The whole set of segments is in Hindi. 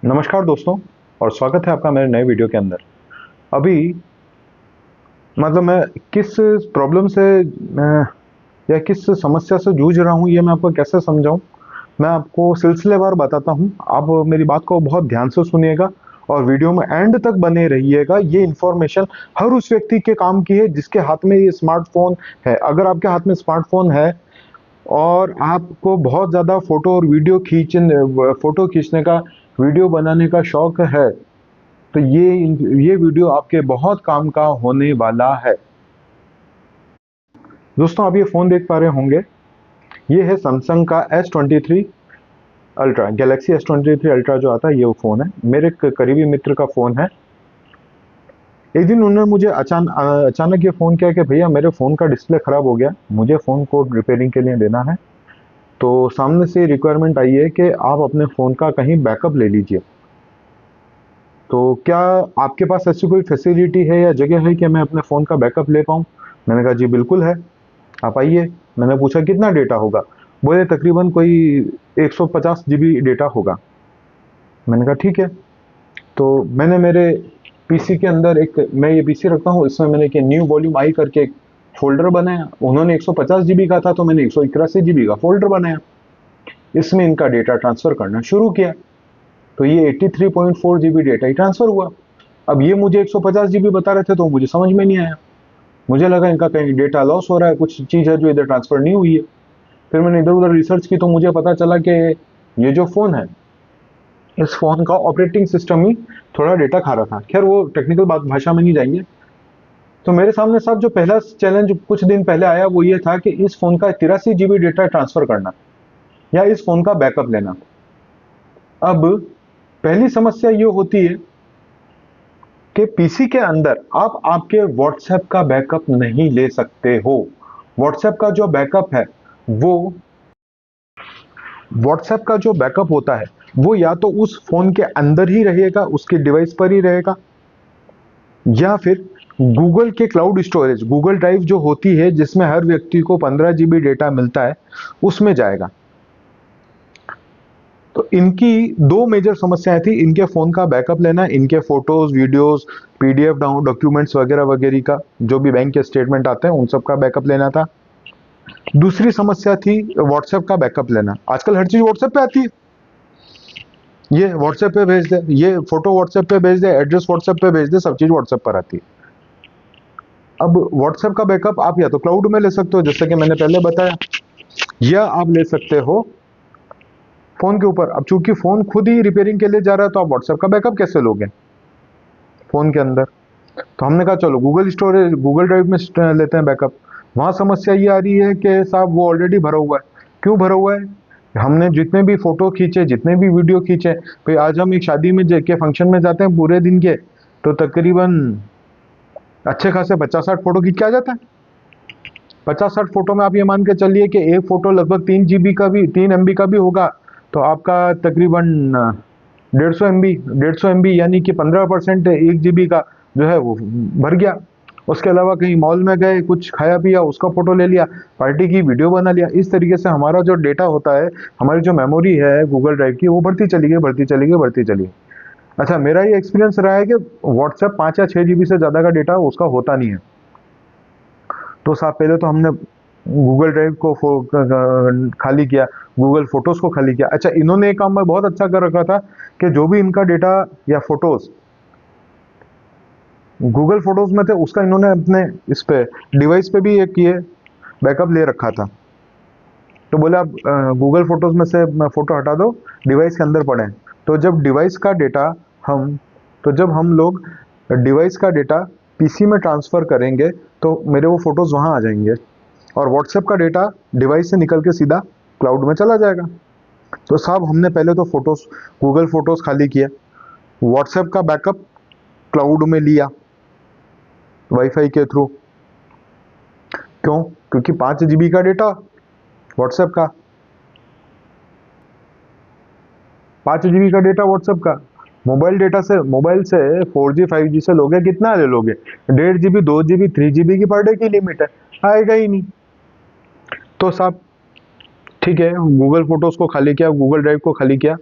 नमस्कार दोस्तों और स्वागत है आपका मेरे नए वीडियो के अंदर। अभी मैं किस प्रॉब्लम से या किस समस्या से जूझ रहा हूँ ये मैं आपको कैसे समझाऊँ। मैं आपको सिलसिलेवार बताता हूँ। आप मेरी बात को बहुत ध्यान से सुनिएगा और वीडियो में एंड तक बने रहिएगा। ये इन्फॉर्मेशन हर उस व्यक्ति के काम की है जिसके हाथ में ये स्मार्टफोन है। अगर आपके हाथ में स्मार्टफोन है और आपको बहुत ज़्यादा फोटो खींचने का, वीडियो बनाने का शौक है, तो ये वीडियो आपके बहुत काम का होने वाला है। दोस्तों, आप ये फ़ोन देख पा रहे होंगे। ये है सैमसंग का S23 ultra, Galaxy S23 ultra जो आता है, ये वो फ़ोन है। मेरे एक करीबी मित्र का फ़ोन है। एक दिन उन्होंने मुझे अचानक ये फ़ोन किया कि भैया मेरे फ़ोन का डिस्प्ले ख़राब हो गया, मुझे फ़ोन को रिपेयरिंग के लिए देना है। तो सामने से रिक्वायरमेंट आई है कि आप अपने फ़ोन का कहीं बैकअप ले लीजिए। तो क्या आपके पास ऐसी कोई फैसिलिटी है या जगह है कि मैं अपने फ़ोन का बैकअप ले पाऊँ? मैंने कहा जी बिल्कुल है, आप आइए। मैंने पूछा कितना डेटा होगा? बोले तकरीबन कोई 150 जीबी डेटा होगा। मैंने कहा ठीक है। तो मैंने मेरे पीसी के अंदर मैं ये पीसी रखता हूँ, इसमें मैंने एक न्यू वॉल्यूम आई करके एक फ़ोल्डर बनाया। उन्होंने 150 जीबी का था तो मैंने 181 जीबी का फ़ोल्डर बनाया। इसमें इनका डेटा ट्रांसफ़र करना शुरू किया। तो ये 83.4 जीबी डेटा ही ट्रांसफ़र हुआ। अब ये मुझे 150 जीबी बता रहे थे तो मुझे समझ में नहीं आया। मुझे लगा इनका कहीं डेटा लॉस हो रहा है, कुछ चीज़ है जो इधर ट्रांसफ़र नहीं हुई है। फिर मैंने इधर-उधर रिसर्च की तो मुझे पता चला कि ये जो फ़ोन है, इस फ़ोन का ऑपरेटिंग सिस्टम ही थोड़ा डेटा खा रहा था। ख़ैर वो टेक्निकल भाषा में नहीं जाएँगे। तो मेरे सामने साहब जो पहला चैलेंज कुछ दिन पहले आया वो ये था कि इस फ़ोन का 83 जीबी डेटा ट्रांसफ़र करना या इस फ़ोन का बैकअप लेना। अब पहली समस्या ये होती है कि पीसी के अंदर आप आपके व्हाट्सएप का बैकअप नहीं ले सकते हो। व्हाट्सएप का जो बैकअप है वो व्हाट्सएप का जो बैकअप होता है वो या तो उस फोन के अंदर ही रहेगा, उसके डिवाइस पर ही रहेगा, या फिर गूगल के क्लाउड स्टोरेज, गूगल ड्राइव जो होती है जिसमें हर व्यक्ति को 15 जीबी डेटा मिलता है, उसमें जाएगा। तो इनकी दो मेजर समस्याएं थी, इनके फ़ोन का बैकअप लेना, इनके फ़ोटोज़, वीडियोज़, पीडीएफ डॉक्यूमेंट्स वगैरह वगैरह का, जो भी बैंक के स्टेटमेंट आते हैं, उन सब का बैकअप लेना था। दूसरी समस्या थी व्हाट्सएप का बैकअप लेना। आजकल हर चीज़ व्हाट्सएप पे आती है। ये व्हाट्सएप पे भेज दे, ये फ़ोटो व्हाट्सएप पे भेज दे, एड्रेस व्हाट्सएप पे भेज दे, सब चीज़ व्हाट्सएप पर आती है। अब व्हाट्सएप का बैकअप आप या तो क्लाउड में ले सकते हो, जैसे कि मैंने पहले बताया, या आप ले सकते हो फ़ोन के ऊपर। अब चूंकि फ़ोन खुद ही रिपेयरिंग के लिए जा रहा है तो आप व्हाट्सएप का बैकअप कैसे लोगे फ़ोन के अंदर? तो हमने कहा चलो गूगल स्टोरेज, गूगल ड्राइव में लेते हैं बैकअप। वहाँ समस्या ये आ रही है कि साहब वो ऑलरेडी भरा हुआ है। क्यों भरा हुआ है? हमने जितने भी फ़ोटो खींचे, जितने भी वीडियो खींचे, भाई आज हम एक शादी में के फंक्शन में जाते हैं पूरे दिन के, तो तकरीबन अच्छे खासे 50-60 फ़ोटो खींच के आ जाता है। 50-60 फ़ोटो में आप ये मान के चलिए कि एक फ़ोटो लगभग 3 जीबी का भी, 3 एमबी का भी होगा, तो आपका तकरीबन 150 एमबी यानी कि 15% 1 जीबी का जो है वो भर गया। उसके अलावा कहीं मॉल में गए, कुछ खाया पिया, उसका फ़ोटो ले लिया, पार्टी की वीडियो बना लिया। इस तरीके से हमारा जो डेटा होता है, हमारी जो मेमोरी है गूगल ड्राइव की, वो बढ़ती चली गई, बढ़ती चली गई, बढ़ती चली गई। अच्छा, मेरा ये एक्सपीरियंस रहा है कि व्हाट्सएप 5 या 6 जीबी से ज़्यादा का डेटा उसका होता नहीं है। तो साहब पहले तो हमने गूगल ड्राइव को खाली किया, गूगल फोटोज़ को खाली किया। अच्छा, इन्होंने एक काम में बहुत अच्छा कर रखा था कि जो भी इनका डेटा या फोटोज़ गूगल फोटोज़ में थे, उसका इन्होंने अपने इस पे डिवाइस पे भी एक ये बैकअप ले रखा था। तो बोले आप गूगल फोटोज़ में से फ़ोटो हटा दो, डिवाइस के अंदर पड़े। तो हम जब हम लोग डिवाइस का डेटा पीसी में ट्रांसफ़र करेंगे तो मेरे वो फ़ोटोज़ वहाँ आ जाएंगे और व्हाट्सएप का डेटा डिवाइस से निकल के सीधा क्लाउड में चला जाएगा। तो साहब हमने पहले तो फ़ोटोज़, गूगल फ़ोटोज़ खाली किया, व्हाट्सएप का बैकअप क्लाउड में लिया वाईफाई के थ्रू। क्यों? क्योंकि 5 जीबी का डेटा व्हाट्सएप का, 5 जीबी का डेटा व्हाट्सएप का। मोबाइल से 4G 5G से लोगे कितना ले लोगे? 1.5 जीबी, 2 जीबी, 3 जीबी की पर डे की लिमिट है, आएगा ही नहीं। तो साहब ठीक है, गूगल फोटोज़ को खाली किया, गूगल ड्राइव को खाली किया,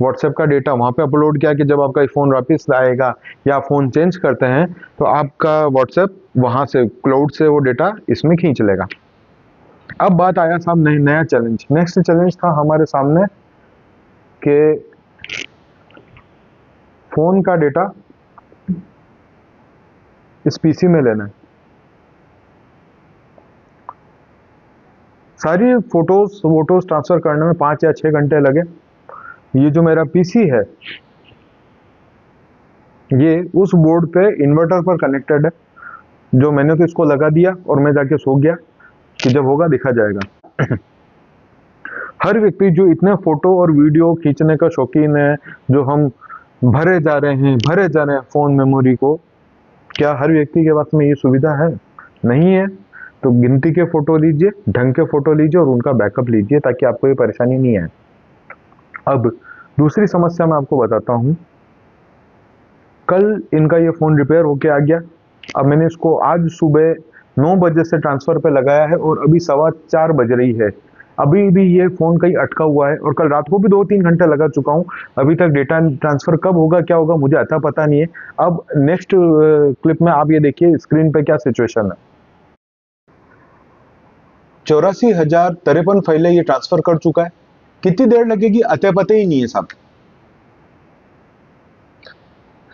व्हाट्सएप का डेटा वहाँ पे अपलोड किया कि जब आपका फ़ोन वापस आएगा या फ़ोन चेंज करते हैं तो आपका व्हाट्सएप वहाँ से क्लाउड से वो डेटा इसमें खींच लेगा। अब बात आया साहब नया चैलेंज। नेक्स्ट चैलेंज था हमारे सामने कि फ़ोन का डेटा इस पीसी में लेना है। सारी फोटोज ट्रांसफ़र करने में 5 या 6 घंटे लगे। ये जो मेरा पीसी है ये उस बोर्ड पे इन्वर्टर पर कनेक्टेड है, जो मैंने तो इसको लगा दिया और मैं जाके सो गया कि जब होगा देखा जाएगा। हर व्यक्ति जो इतने फोटो और वीडियो खींचने का शौकीन है, जो हम भरे जा रहे हैं फ़ोन मेमोरी को, क्या हर व्यक्ति के पास में ये सुविधा है? नहीं है। तो गिनती के फोटो लीजिए, ढंग के फोटो लीजिए और उनका बैकअप लीजिए ताकि आपको ये परेशानी नहीं आए। अब दूसरी समस्या मैं आपको बताता हूँ। कल इनका ये फ़ोन रिपेयर होके आ गया। अब मैंने इसको आज सुबह 9 बजे से ट्रांसफ़र पे लगाया है और अभी 4:15 बज रही है। अभी भी ये फ़ोन कहीं अटका हुआ है और कल रात को भी 2-3 घंटे लगा चुका हूँ। अभी तक डेटा ट्रांसफ़र कब होगा, क्या होगा, मुझे अता पता नहीं है। अब नेक्स्ट क्लिप में आप ये देखिए स्क्रीन पे क्या सिचुएशन है। 84,053 फाइलें ये ट्रांसफ़र कर चुका है। कितनी देर लगेगी अते पते ही नहीं है साहब।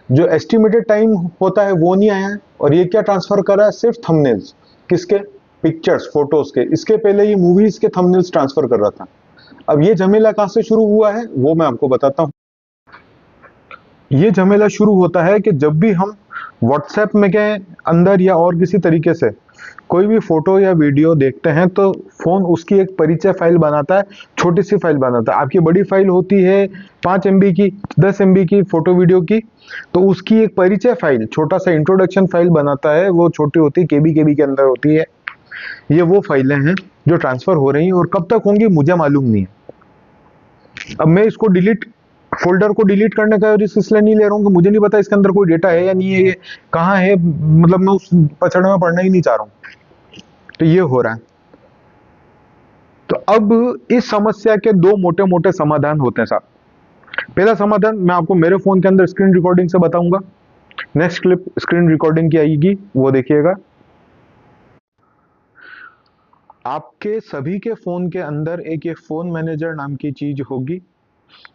जो एस्टिमेटेड टाइम होता है वो नहीं आया है और ये क्या ट्रांसफर कर रहा है, सिर्फ थंबनेल्स। किसके? पिक्चर्स, फोटोज के। इसके पहले ये मूवीज के थंबनेल्स ट्रांसफर कर रहा था। अब ये झमेला कहां से शुरू हुआ है वो मैं आपको बताता हूं। ये झमेला शुरू होता है कि जब भी हम व्हाट्सएप में के अंदर या और किसी तरीके से कोई भी फोटो या वीडियो देखते हैं तो फोन उसकी एक परिचय फाइल बनाता है, छोटी सी फाइल बनाता है। आपकी बड़ी फाइल होती है 5 MB की, 10 MB की फोटो वीडियो की, तो उसकी एक परिचय फाइल, छोटा सा इंट्रोडक्शन फाइल बनाता है। वो छोटी होती है, केबी के अंदर होती है। ये वो फाइलें हैं जो ट्रांसफर हो रही हैं और कब तक होंगी मुझे मालूम नहीं है। अब मैं इसको फोल्डर को डिलीट करने का रिस्क इसलिए नहीं ले रहा हूँ कि मुझे नहीं पता इसके अंदर कोई डेटा है या नहीं है, ये कहाँ है, मतलब मैं उस पचड़े में पढ़ना ही नहीं चाह रहा हूँ। तो ये हो रहा है। तो अब इस समस्या के 2 मोटे मोटे समाधान होते हैं साहब। पहला समाधान मैं आपको मेरे फोन के अंदर स्क्रीन रिकॉर्डिंग से बताऊंगा। नेक्स्ट क्लिप स्क्रीन रिकॉर्डिंग की आएगी, वो देखिएगा। आपके सभी के फोन के अंदर एक ये फोन मैनेजर नाम की चीज होगी।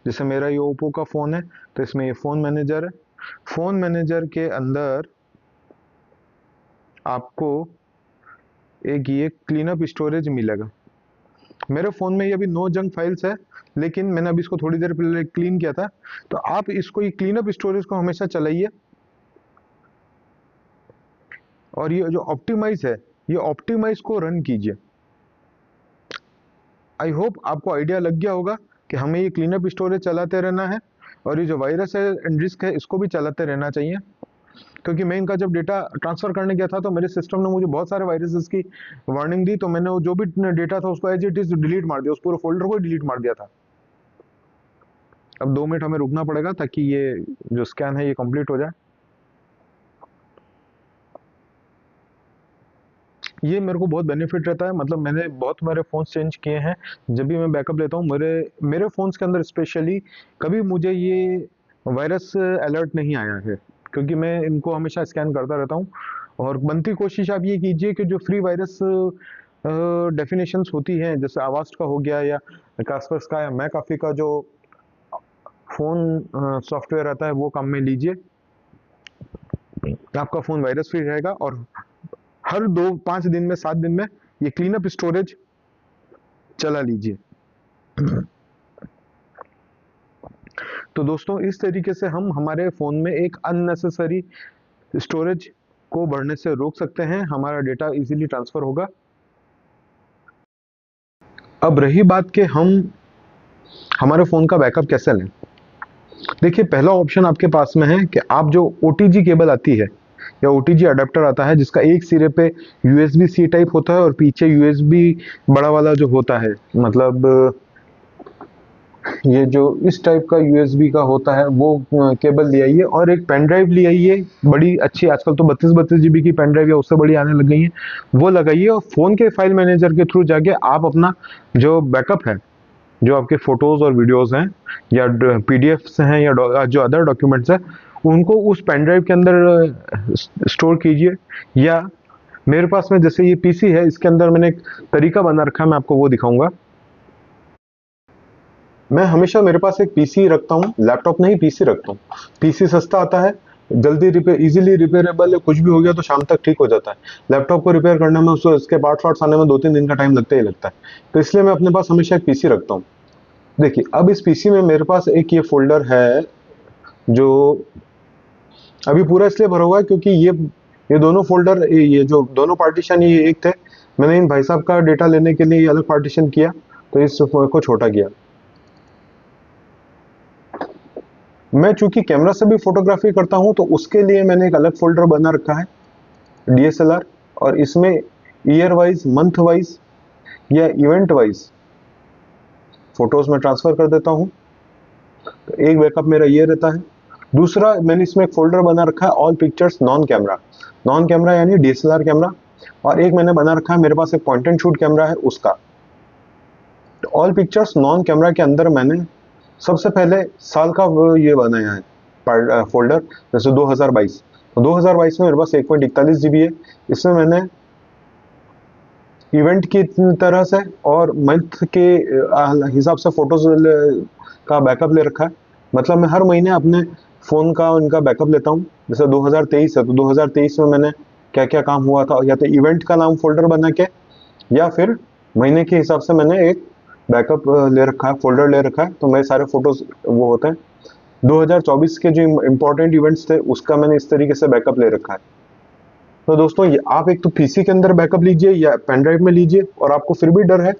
जैसे मेरा ये ओप्पो का फोन है तो इसमें ये फोन मैनेजर है। फोन मैनेजर के अंदर आपको एक ये क्लीनअप स्टोरेज मिलेगा। मेरे फोन में ये अभी 9 जंक फाइल्स है, लेकिन मैंने अभी इसको थोड़ी देर पहले क्लीन किया था। तो आप इसको, ये क्लीनअप स्टोरेज को हमेशा चलाइए और ये जो ऑप्टिमाइज है, ये ऑप्टिमाइज को रन कीजिए। आई होप आपको आइडिया लग गया होगा कि हमें ये क्लीनअप स्टोरेज चलाते रहना है और ये जो वायरस है एंड रिस्क है इसको भी चलाते रहना चाहिए। क्योंकि मैं इनका जब डेटा ट्रांसफर करने गया था तो मेरे सिस्टम ने मुझे बहुत सारे वायरसेस की वार्निंग दी, तो मैंने वो जो भी डेटा था उसको एज इट इज डिलीट मार दिया, उस पूरे फोल्डर को डिलीट मार दिया था। अब 2 मिनट हमें रुकना पड़ेगा ताकि ये जो स्कैन है ये कंप्लीट हो जाए। ये मेरे को बहुत बेनिफिट रहता है, मतलब मैंने बहुत मेरे फ़ोन चेंज किए हैं। जब भी मैं बैकअप लेता हूँ मेरे फ़ोन्स के अंदर स्पेशली कभी मुझे ये वायरस अलर्ट नहीं आया है, क्योंकि मैं इनको हमेशा स्कैन करता रहता हूँ। और बनती कोशिश आप ये कीजिए कि जो फ्री वायरस डेफिनेशंस होती हैं, जैसे आवास्ट का हो गया या कास्पर्स का या मैकाफी का जो फ़ोन सॉफ्टवेयर आता है वो काम में लीजिए। आपका फ़ोन वायरस फ्री रहेगा और हर 5 दिन में 7 दिन में ये क्लीनअप स्टोरेज चला लीजिए। तो दोस्तों इस तरीके से हम हमारे फोन में एक अननेसेसरी स्टोरेज को बढ़ने से रोक सकते हैं, हमारा डेटा इजीली ट्रांसफर होगा। अब रही बात कि हम हमारे फोन का बैकअप कैसे लें। देखिए, पहला ऑप्शन आपके पास में है कि आप जो OTG केबल आती है या OTG अडेप्टर आता है, जिसका एक सिरे पे USB-C टाइप होता है और पीछे USB बड़ा वाला जो होता है, मतलब ये जो इस टाइप का USB का होता है वो केबल ले आइए और एक पेन ड्राइव ले आइए बड़ी अच्छी। आजकल तो 32 GB की पेन ड्राइव या उससे बड़ी आने लग गई है, वो लगाइए और फोन के फाइल मैनेजर के थ्रू जाके आप अपना जो बैकअप है जो आपके फ़ोटोज़ और वीडियोज़ हैं या पीडीएफ्स हैं या जो अदर डॉक्यूमेंट्स हैं, उनको उस पेन ड्राइव के अंदर स्टोर कीजिए। या मेरे पास में जैसे ये पीसी है, इसके अंदर मैंने एक तरीका बना रखा है, मैं आपको वो दिखाऊंगा। मैं हमेशा मेरे पास एक पीसी रखता हूँ, लैपटॉप नहीं पीसी रखता हूँ। पीसी सस्ता आता है, जल्दी रिपेयर, इजीली रिपेयरेबल है, कुछ भी हो गया तो शाम तक ठीक हो जाता है। लैपटॉप को रिपेयर करने में उसके पार्ट्स वार्ट्स आने में 2-3 दिन का टाइम लगता ही लगता है। तो इसलिए मैं अपने पास हमेशा एक पीसी रखता हूँ। देखिए, अब इस पीसी में मेरे पास एक ये फोल्डर है जो अभी पूरा इसलिए भरा हुआ है क्योंकि ये दोनों फोल्डर, ये जो दोनों पार्टीशन ये एक थे। मैंने इन भाई साहब का डेटा लेने के लिए ये अलग पार्टीशन किया, तो इस को छोटा किया। मैं चूंकि कैमरा से भी फोटोग्राफी करता हूं, तो उसके लिए मैंने एक अलग फोल्डर बना रखा है डीएसएलआर, और इसमें ईयर वाइज, मंथ वाइज या इवेंट वाइज फोटोज में ट्रांसफर कर देता हूं। तो एक बैकअप मेरा ये रहता है। दूसरा, मैंने इसमें एक फोल्डर बना रखा है all pictures non camera. Non camera यानी डीएसएलआर कैमरा। और एक मैंने बना रखा है, मेरे पास एक पॉइंट एंड शूट कैमरा है, उसका। तो ऑल पिक्चर्स नॉन कैमरा के अंदर मैंने सबसे पहले साल का ये बनाया है फोल्डर, जैसे 2022। तो 2022 में मेरे पास 1.41 GB है। इसमें मैंने इवेंट की तरह से और मंथ के हिसाब से फोटोज का बैकअप ले रखा है। मतलब मैं हर महीने अपने फ़ोन का उनका बैकअप लेता हूँ। जैसे 2023 है, तो 2023 में मैंने क्या क्या काम हुआ था, या तो इवेंट का नाम फोल्डर बना के, या फिर महीने के हिसाब से मैंने एक बैकअप ले रखा है, फोल्डर ले रखा है। तो मेरे सारे फोटोज वो होते हैं। 2024 के जो इम्पोर्टेंट इवेंट्स थे, उसका मैंने इस तरीके से बैकअप ले रखा है। तो दोस्तों, ये आप एक तो पीसी के अंदर बैकअप लीजिए या पेन ड्राइव में लीजिए, और आपको फिर भी डर है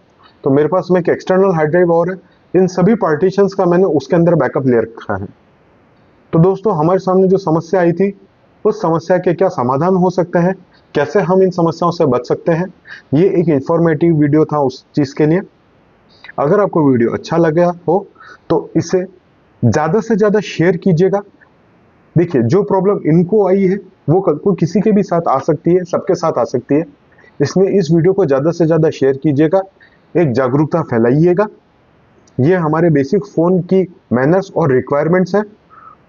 तो मेरे पास में एक एक्सटर्नल हार्ड ड्राइव और है। इन सभी पार्टीशंस का मैंने उसके अंदर बैकअप ले रखा है। तो दोस्तों, हमारे सामने जो समस्या आई थी, उस समस्या के क्या समाधान हो सकते हैं, कैसे हम इन समस्याओं से बच सकते हैं, ये एक इंफॉर्मेटिव वीडियो था उस चीज़ के लिए। अगर आपको वीडियो अच्छा लगा हो तो इसे ज़्यादा से ज़्यादा शेयर कीजिएगा। देखिए, जो प्रॉब्लम इनको आई है वो कल को किसी के भी साथ आ सकती है, सबके साथ आ सकती है। इसलिए इस वीडियो को ज़्यादा से ज़्यादा शेयर कीजिएगा, एक जागरूकता फैलाइएगा। ये हमारे बेसिक फ़ोन की मैनर्स और रिक्वायरमेंट्स हैं।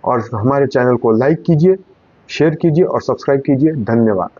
और हमारे चैनल को लाइक कीजिए, शेयर कीजिए और सब्सक्राइब कीजिए। धन्यवाद।